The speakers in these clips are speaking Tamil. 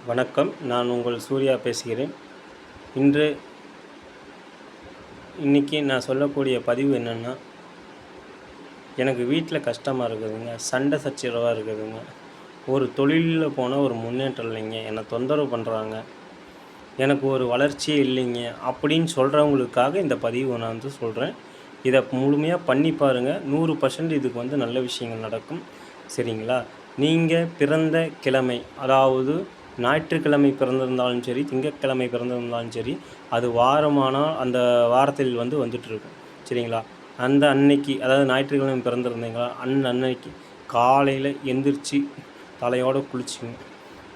வணக்கம். நான் உங்கள் சூர்யா பேசுகிறேன். இன்னைக்கு நான் சொல்லக்கூடிய பதிவு என்னென்னா, எனக்கு வீட்டில் கஷ்டமாக இருக்குதுங்க. சண்டை சச்சரவாக இருக்குதுங்க. ஒரு தொழிலில் போனால் ஒரு முன்னேற்றம் இல்லைங்க. என்னை தொந்தரவு பண்ணுறாங்க. எனக்கு ஒரு வளர்ச்சியே இல்லைங்க அப்படின்னு சொல்கிறவங்களுக்காக இந்த பதிவு நான் வந்து சொல்கிறேன். இதை முழுமையாக பண்ணி பாருங்கள். 100% இதுக்கு நல்ல விஷயங்கள் நடக்கும். சரிங்களா? நீங்கள் பிறந்த கிழமை, அதாவது ஞாயிற்றுக்கிழமை பிறந்திருந்தாலும் சரி, திங்கட்கிழமை பிறந்திருந்தாலும் சரி, அது வாரமானால் அந்த வாரத்தில் வந்துட்டுருக்கும். சரிங்களா? அந்த அன்னைக்கு, அதாவது ஞாயிற்றுக்கிழமை பிறந்திருந்தீங்களா, அன்னைக்கு காலையில் எந்திரிச்சு தலையோடு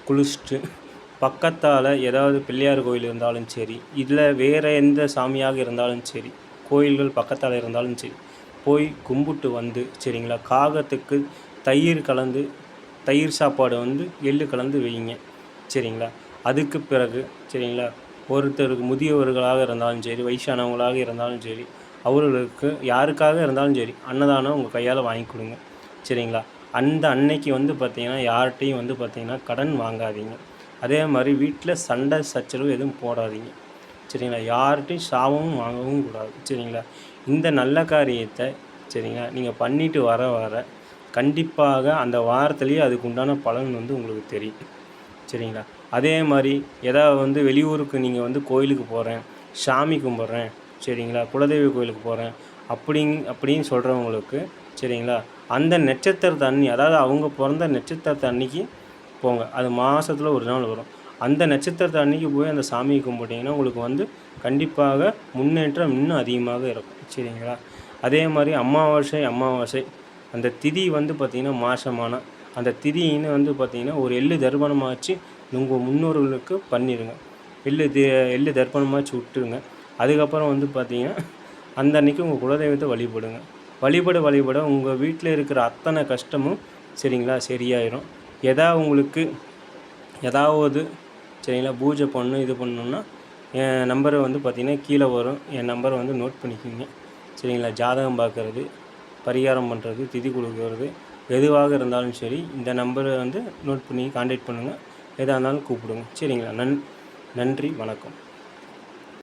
குளிச்சுட்டு பக்கத்தால் ஏதாவது பிள்ளையார் கோயில் இருந்தாலும் சரி, இல்லை வேறு எந்த சாமியாக இருந்தாலும் சரி, கோயில்கள் பக்கத்தால் இருந்தாலும் சரி, போய் கும்பிட்டு வந்து, சரிங்களா, காகத்துக்கு தயிர் சாப்பாடு எள்ளு கலந்து வைங்க. சரிங்களா? அதுக்கு பிறகு சரிங்களா, ஒருத்தருக்கு முதியவர்களாக இருந்தாலும் சரி, வயசானவங்களாக இருந்தாலும் சரி, அவர்களுக்கு யாருக்காக இருந்தாலும் சரி, அன்னதானம் உங்கள் கையால் வாங்கி கொடுங்க. சரிங்களா? அந்த அன்னைக்கு பார்த்திங்கன்னா, யார்கிட்டையும் பார்த்திங்கன்னா கடன் வாங்காதீங்க. அதே மாதிரி வீட்டில் சண்டை சச்சரவு எதுவும் போடாதீங்க. சரிங்களா? யார்கிட்டையும் சாபமும் வாங்கவும் கூடாது. சரிங்களா? இந்த நல்ல காரியத்தை சரிங்களா நீங்கள் பண்ணிட்டு வர கண்டிப்பாக அந்த வாரத்துலேயே அதுக்கு உண்டான பலன் உங்களுக்கு தெரியும். சரிங்களா? அதே மாதிரி ஏதாவது வெளியூருக்கு நீங்கள் கோயிலுக்கு போகிறேன், சாமி கும்பிட்றேன், சரிங்களா, குலதெய்வ கோயிலுக்கு போகிறேன் அப்படின்னு சொல்கிறவங்களுக்கு சரிங்களா, அந்த நட்சத்திரத்தை அதாவது அவங்க பிறந்த நட்சத்திரத்தை அன்னைக்கு போங்க. அது மாதத்தில் ஒரு நாள் வரும். அந்த நட்சத்திரத்தை அன்றைக்கி போய் அந்த சாமியை கும்பிட்டிங்கன்னா உங்களுக்கு கண்டிப்பாக முன்னேற்றம் இன்னும் அதிகமாக இருக்கும். சரிங்களா? அதே மாதிரி அமாவாசை அந்த திதி பார்த்திங்கன்னா மாதமான அந்த திதின்னு பார்த்திங்கன்னா ஒரு எள்ளு தர்ப்பணமாச்சு உங்கள் முன்னோர்களுக்கு பண்ணிடுங்க. எள்ளு தர்ப்பணமாச்சு விட்டுருங்க. அதுக்கப்புறம் பார்த்திங்கன்னா அந்த அன்றைக்கி உங்கள் குலதெய்வத்தை வழிபடுங்க. வழிபட உங்கள் வீட்டில் இருக்கிற அத்தனை கஷ்டமும் சரிங்களா சரியாயிடும். உங்களுக்கு ஏதாவது சரிங்களா பூஜை பண்ணணும், இது பண்ணணுன்னா என் நம்பரை பார்த்திங்கன்னா கீழே வரும். என் நம்பரை நோட் பண்ணிக்கோங்க. சரிங்களா? ஜாதகம் பார்க்குறது, பரிகாரம் பண்ணுறது, திதி கொடுக்கறது, எதுவாக இருந்தாலும் சரி இந்த நம்பரை நோட் பண்ணி கான்டாக்ட் பண்ணுங்கள். எதாக இருந்தாலும் கூப்பிடுங்க. சரிங்களா? நன்றி, வணக்கம்.